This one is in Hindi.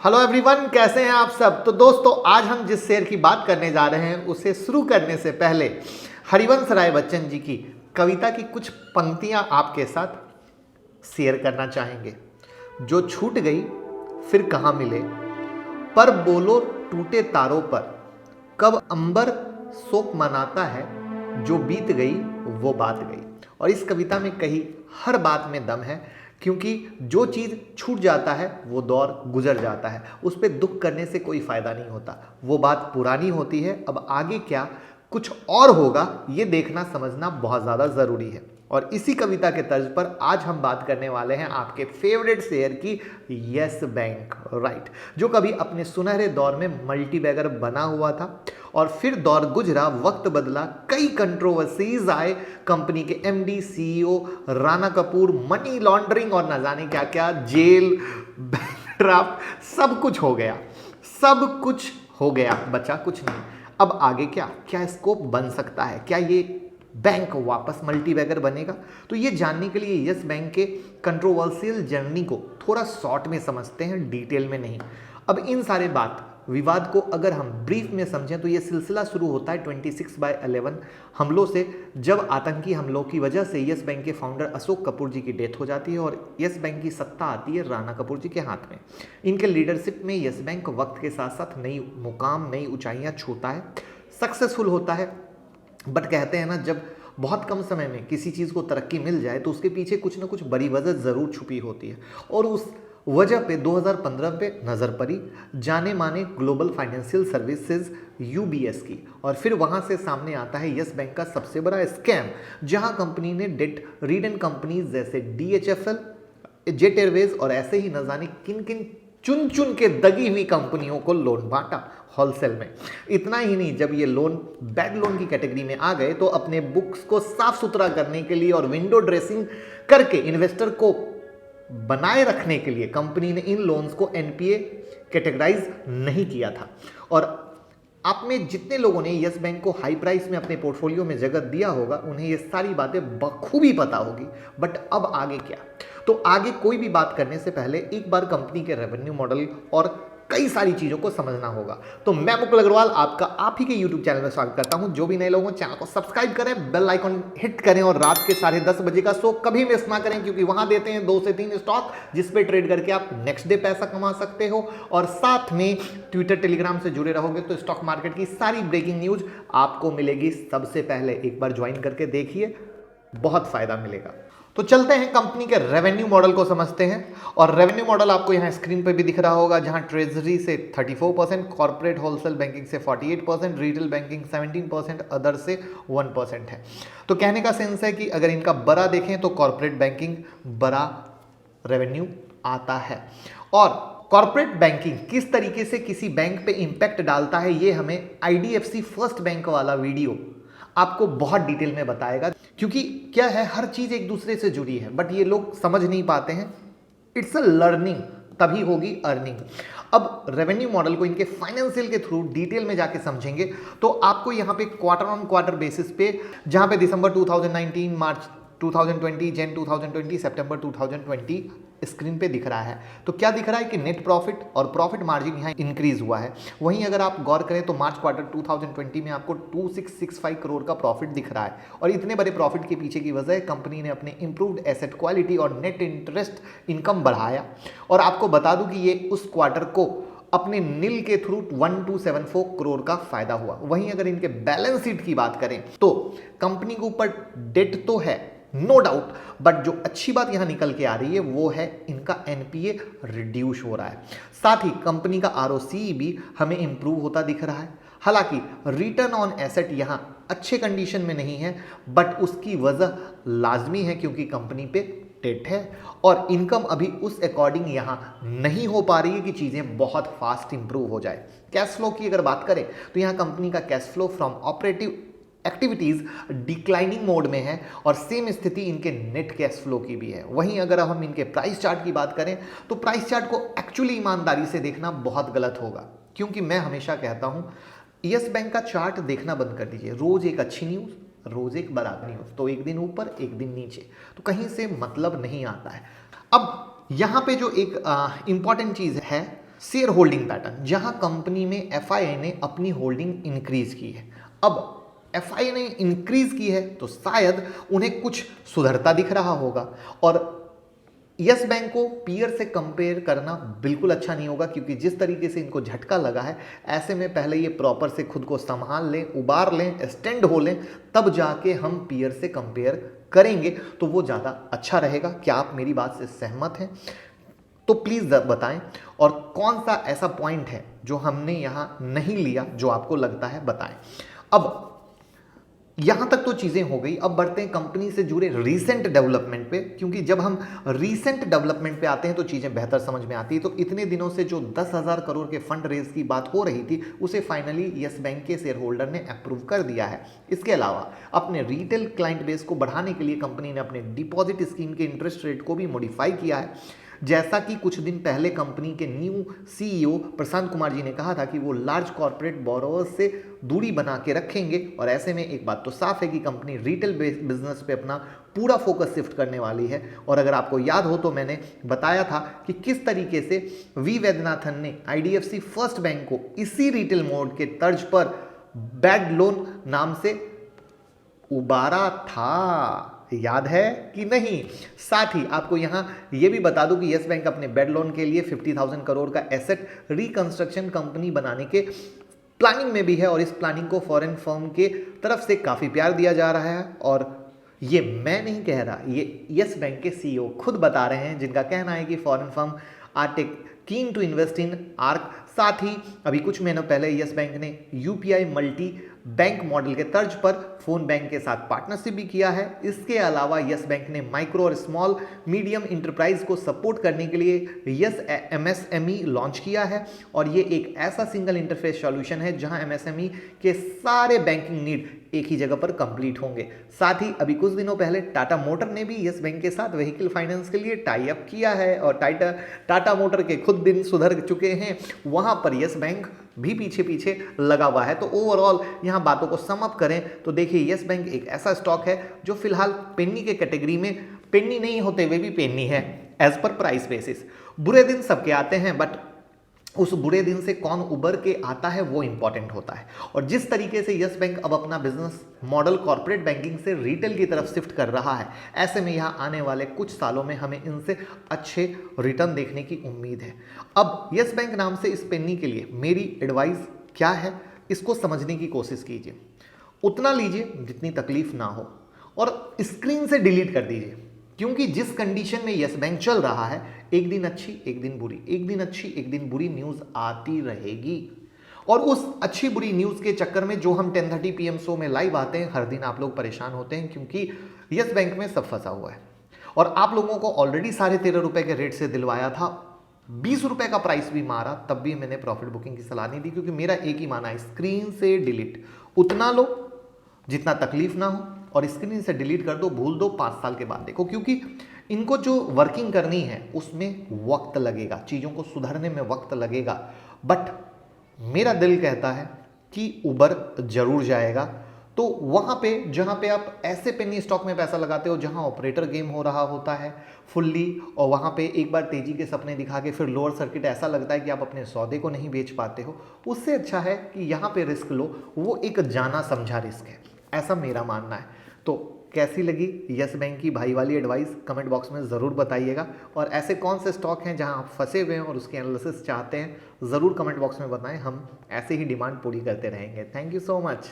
हेलो एवरीवन, कैसे हैं आप सब। तो दोस्तों, आज हम जिस शेर की बात करने जा रहे हैं उसे शुरू करने से पहले हरिवंश राय बच्चन जी की कविता की कुछ पंक्तियां आपके साथ शेयर करना चाहेंगे। जो छूट गई फिर कहाँ मिले, पर बोलो टूटे तारों पर, कब अंबर शोक मनाता है, जो बीत गई वो बात गई। और इस कविता में कही हर बात में दम है, क्योंकि जो चीज़ छूट जाता है वो दौर गुजर जाता है, उस पर दुख करने से कोई फ़ायदा नहीं होता। वो बात पुरानी होती है, अब आगे क्या कुछ और होगा ये देखना समझना बहुत ज़्यादा ज़रूरी है। और इसी कविता के तर्ज पर आज हम बात करने वाले हैं आपके फेवरेट शेयर की, यस बैंक, राइट, जो कभी अपने सुनहरे दौर में मल्टीबैगर बना हुआ था और फिर दौर गुजरा, वक्त बदला, कई कंट्रोवर्सीज आए, कंपनी के MD CEO Rana Kapoor, money laundering और न जाने क्या क्या, जेल, बैंकक्रप्ट, सब कुछ हो गया, सब कुछ हो गया, बचा कुछ नहीं। अब आगे क्या क्या स्कोप बन सकता है, क्या ये बैंक वापस मल्टीबैगर बनेगा? तो ये जानने के लिए यस बैंक के कंट्रोवर्शियल जर्नी को थोड़ा शॉर्ट में समझते हैं, डिटेल में नहीं। अब इन सारे बात विवाद को अगर हम ब्रीफ में समझें तो ये सिलसिला शुरू होता है 26/11 हमलों से, जब आतंकी हमलों की वजह से यस बैंक के फाउंडर अशोक कपूर जी की डेथ हो जाती है और यस बैंक की सत्ता आती है राणा कपूर जी के हाथ में। इनके लीडरशिप में यस बैंक वक्त के साथ साथ नई मुकाम, नई ऊंचाइयां छूता है, सक्सेसफुल होता है। बट कहते हैं ना, जब बहुत कम समय में किसी चीज़ को तरक्की मिल जाए तो उसके पीछे कुछ ना कुछ बड़ी वजह ज़रूर छुपी होती है। और उस वजह पे 2015 पे नज़र पड़ी जाने माने ग्लोबल फाइनेंशियल सर्विसेज यूबीएस की, और फिर वहाँ से सामने आता है यस बैंक का सबसे बड़ा स्कैम, जहाँ कंपनी ने डेट रीडन कंपनीज जैसे डीएचएफएल, जेट एयरवेज और ऐसे ही न जाने किन किन चुन चुन के दगी हुई कंपनियों को लोन बांटा होलसेल में। इतना ही नहीं, जब ये लोन बैड लोन की कैटेगरी में आ गए तो अपने बुक्स को साफ सुथरा करने के लिए और विंडो ड्रेसिंग करके इन्वेस्टर को बनाए रखने के लिए कंपनी ने इन लोन्स को एनपीए कैटेगराइज नहीं किया था। और आप में जितने लोगों ने यस बैंक को हाई प्राइस में अपने पोर्टफोलियो में जगह दिया होगा उन्हें ये सारी बातें बखूबी पता होगी। बट अब आगे क्या? तो आगे कोई भी बात करने से पहले एक बार कंपनी के रेवेन्यू मॉडल और कई सारी चीज़ों को समझना होगा। तो मैं मुकुल अग्रवाल आपका आप ही के यूट्यूब चैनल में स्वागत करता हूं। जो भी नए लोग हैं चैनल को सब्सक्राइब करें, बेल आइकॉन हिट करें और रात के 10:30 बजे का शो कभी मिस ना करें, क्योंकि वहां देते हैं 2 से 3 स्टॉक जिस पे ट्रेड करके आप नेक्स्ट डे पैसा कमा सकते हो। और साथ में ट्विटर टेलीग्राम से जुड़े रहोगे तो स्टॉक मार्केट की सारी ब्रेकिंग न्यूज आपको मिलेगी सबसे पहले। एक बार ज्वाइन करके देखिए, बहुत फायदा मिलेगा। तो चलते हैं कंपनी के रेवेन्यू मॉडल को समझते हैं। और रेवेन्यू मॉडल आपको यहाँ स्क्रीन पर भी दिख रहा होगा, जहाँ ट्रेजरी से 34%, कॉर्पोरेट होलसेल बैंकिंग से 48%, रिटेल बैंकिंग 17%, अदर से 1% है। तो कहने का सेंस है कि अगर इनका बड़ा देखें तो कॉर्पोरेट बैंकिंग बड़ा रेवेन्यू आता है। और कॉर्पोरेट बैंकिंग किस तरीके से किसी बैंक पे इंपैक्ट डालता है ये हमें आईडीएफसी फर्स्ट बैंक वाला वीडियो आपको बहुत डिटेल में बताएगा, क्योंकि क्या है, हर चीज एक दूसरे से जुड़ी है बट ये लोग समझ नहीं पाते हैं। इट्स अ लर्निंग, तभी होगी अर्निंग। अब रेवेन्यू मॉडल को इनके फाइनेंशियल के थ्रू डिटेल में जाके समझेंगे तो आपको यहाँ पे क्वार्टर ऑन क्वार्टर बेसिस पे, जहाँ पे दिसंबर 2019, मार्च 2020, जन 2020, सितंबर 2020 स्क्रीन पे दिख रहा है। तो क्या दिख रहा है कि नेट प्रॉफिट और प्रॉफिट मार्जिन यहाँ इंक्रीज हुआ है। वहीं अगर आप गौर करें तो मार्च क्वार्टर 2020 में आपको 2665 करोड़ का प्रॉफिट दिख रहा है। और इतने बड़े प्रॉफिट के पीछे की वजह कंपनी ने अपने इंप्रूव्ड एसेट क्वालिटी और नेट इंटरेस्ट इनकम बढ़ाया। और आपको बता दूं कि ये उस क्वार्टर को अपने नील के थ्रू 1274 करोड़ का फायदा हुआ। वहीं अगर इनके बैलेंस शीट की बात करें तो कंपनी के ऊपर डेट तो है, नो डाउट, बट जो अच्छी बात यहां निकल के आ रही है वो है इनका एनपीए रिड्यूस हो रहा है। साथ ही कंपनी का आरओसी भी हमें इंप्रूव होता दिख रहा है। हालांकि रिटर्न ऑन एसेट यहां अच्छे कंडीशन में नहीं है, बट उसकी वजह लाजमी है क्योंकि कंपनी पे डेट है और इनकम अभी उस अकॉर्डिंग यहां नहीं हो पा रही है कि चीजें बहुत फास्ट इंप्रूव हो जाए। कैश फ्लो की अगर बात करें तो यहां कंपनी का cash flow from operative activities declining mode में है और सेम स्थिति इनके नेट कैश फ्लो की भी है। वहीं अगर हम इनके प्राइस चार्ट की बात करें तो प्राइस चार्ट को एक्चुअली ईमानदारी से देखना बहुत गलत होगा, क्योंकि मैं हमेशा कहता हूं यस बैंक का चार्ट देखना बंद कर दीजिए। रोज एक अच्छी न्यूज, रोज एक बराबर न्यूज, तो एक दिन ऊपर एक दिन नीचे, तो कहीं से मतलब नहीं आता है। अब यहां पे जो एक इंपॉर्टेंट चीज है शेयर होल्डिंग पैटर्न, जहां कंपनी में एफआईआई ने अपनी होल्डिंग इंक्रीज की है। अब एफआईआई ने इंक्रीज की है तो शायद उन्हें कुछ सुधरता दिख रहा होगा, और यस बैंक को पीयर से कंपेयर करना बिल्कुल अच्छा नहीं होगा, क्योंकि जिस तरीके से इनको झटका लगा है, ऐसे में पहले ये प्रॉपर से खुद को संभाल लें, उबार लें, स्टैंड हो लें, तब जाके हम पीयर से कंपेयर करेंगे तो वो ज़्यादा अच्छा रहेगा। क्या आप मेरी बात से सहमत हैं? तो प्लीज़ बताएं, और कौन सा ऐसा पॉइंट है जो हमने यहाँ नहीं लिया जो आपको लगता है, बताएं। अब यहां तक तो चीजें हो गई, अब बढ़ते हैं कंपनी से जुड़े रीसेंट डेवलपमेंट पे, क्योंकि जब हम रीसेंट डेवलपमेंट पे आते हैं तो चीजें बेहतर समझ में आती है। तो इतने दिनों से जो 10,000 करोड़ के फंड रेज की बात हो रही थी, उसे फाइनली यस बैंक के शेयर होल्डर ने अप्रूव कर दिया है। इसके अलावा अपने रिटेल क्लाइंट बेस को बढ़ाने के लिए कंपनी ने अपने डिपॉजिट स्कीम के इंटरेस्ट रेट को भी मॉडिफाई किया है। जैसा कि कुछ दिन पहले कंपनी के न्यू सीईओ प्रशांत कुमार जी ने कहा था कि वो लार्ज कॉर्पोरेट बोरोवर्स से दूरी बना के रखेंगे, और ऐसे में एक बात तो साफ है कि कंपनी रिटेल बिजनेस पे अपना पूरा फोकस शिफ्ट करने वाली है। और अगर आपको याद हो तो मैंने बताया था कि किस तरीके से वी वैद्यनाथन ने आईडीएफसी फर्स्ट बैंक को इसी रिटेल मोड के तर्ज पर बैड लोन नाम से उबारा था, याद है कि नहीं? साथ ही आपको यहां यह भी बता दूं कि यस बैंक अपने बेड लोन के लिए 50,000 करोड़ का एसेट रिकंस्ट्रक्शन कंपनी बनाने के प्लानिंग में भी है, और इस प्लानिंग को फॉरेन फर्म के तरफ से काफी प्यार दिया जा रहा है। और ये मैं नहीं कह रहा, ये यस बैंक के सीईओ खुद बता रहे हैं, जिनका कहना है कि foreign firm are keen to invest in Arc. साथ ही अभी कुछ महीनों पहले यस बैंक ने यूपीआई मल्टी बैंक मॉडल के तर्ज पर फोन बैंक के साथ पार्टनरशिप भी किया है। इसके अलावा यस बैंक ने माइक्रो और स्मॉल मीडियम इंटरप्राइज को सपोर्ट करने के लिए यस एमएसएमई लॉन्च किया है, और ये एक ऐसा सिंगल इंटरफेस सॉल्यूशन है जहां एमएसएमई के सारे बैंकिंग नीड एक ही जगह पर कंप्लीट होंगे। साथ ही अभी कुछ दिनों पहले टाटा मोटर ने भी यस बैंक के साथ व्हीकल फाइनेंस के लिए टाई अप किया है, और टाटा मोटर के खुद दिन सुधर चुके हैं, वहां पर यस बैंक भी पीछे पीछे लगा हुआ है। तो ओवरऑल यहां बातों को सम अप करें तो देखिए, यस बैंक एक ऐसा स्टॉक है जो फिलहाल पेन्नी के कैटेगरी में, पेन्नी नहीं होते हुए भी पेन्नी है एज पर प्राइस बेसिस। बुरे दिन सबके आते हैं, बट उस बुरे दिन से कौन उबर के आता है वो इंपॉर्टेंट होता है। और जिस तरीके से यस बैंक अब अपना बिजनेस मॉडल कॉर्पोरेट बैंकिंग से रिटेल की तरफ शिफ्ट कर रहा है, ऐसे में यहाँ आने वाले कुछ सालों में हमें इनसे अच्छे रिटर्न देखने की उम्मीद है। अब यस बैंक नाम से इस पेन्नी के लिए मेरी एडवाइस क्या है, इसको समझने की कोशिश कीजिए। उतना लीजिए जितनी तकलीफ ना हो, और स्क्रीन से डिलीट कर दीजिए, क्योंकि जिस कंडीशन में यस बैंक चल रहा है, एक दिन अच्छी एक दिन बुरी, एक दिन अच्छी एक दिन बुरी न्यूज आती रहेगी। और उस अच्छी बुरी न्यूज के चक्कर में जो हम 10:30 PM शो में लाइव आते हैं, हर दिन आप लोग परेशान होते हैं, क्योंकि यस बैंक में सब फंसा हुआ है। और आप लोगों को ऑलरेडी 13.5 रुपए के रेट से दिलवाया था, 20 रुपए का प्राइस भी मारा, तब भी मैंने प्रॉफिट बुकिंग की सलाह नहीं दी, क्योंकि मेरा एक ही माना है, स्क्रीन से डिलीट उतना लो जितना तकलीफ ना हो, और स्क्रीन से डिलीट कर दो, भूल दो, 5 साल के बाद देखो, क्योंकि इनको जो वर्किंग करनी है उसमें वक्त लगेगा, चीज़ों को सुधरने में वक्त लगेगा। बट मेरा दिल कहता है कि उबर जरूर जाएगा। तो वहाँ पे जहाँ पे आप ऐसे पेनी स्टॉक में पैसा लगाते हो जहाँ ऑपरेटर गेम हो रहा होता है फुल्ली, और वहाँ पे एक बार तेजी के सपने दिखा के फिर लोअर सर्किट ऐसा लगता है कि आप अपने सौदे को नहीं बेच पाते हो, उससे अच्छा है कि यहाँ पे रिस्क लो, वो एक जाना समझा रिस्क है, ऐसा मेरा मानना है। तो कैसी लगी यस बैंक की भाई वाली एडवाइस, कमेंट बॉक्स में ज़रूर बताइएगा। और ऐसे कौन से स्टॉक हैं जहां आप फंसे हुए हैं और उसके एनालिसिस चाहते हैं, ज़रूर कमेंट बॉक्स में बताएं, हम ऐसे ही डिमांड पूरी करते रहेंगे। Thank you so much.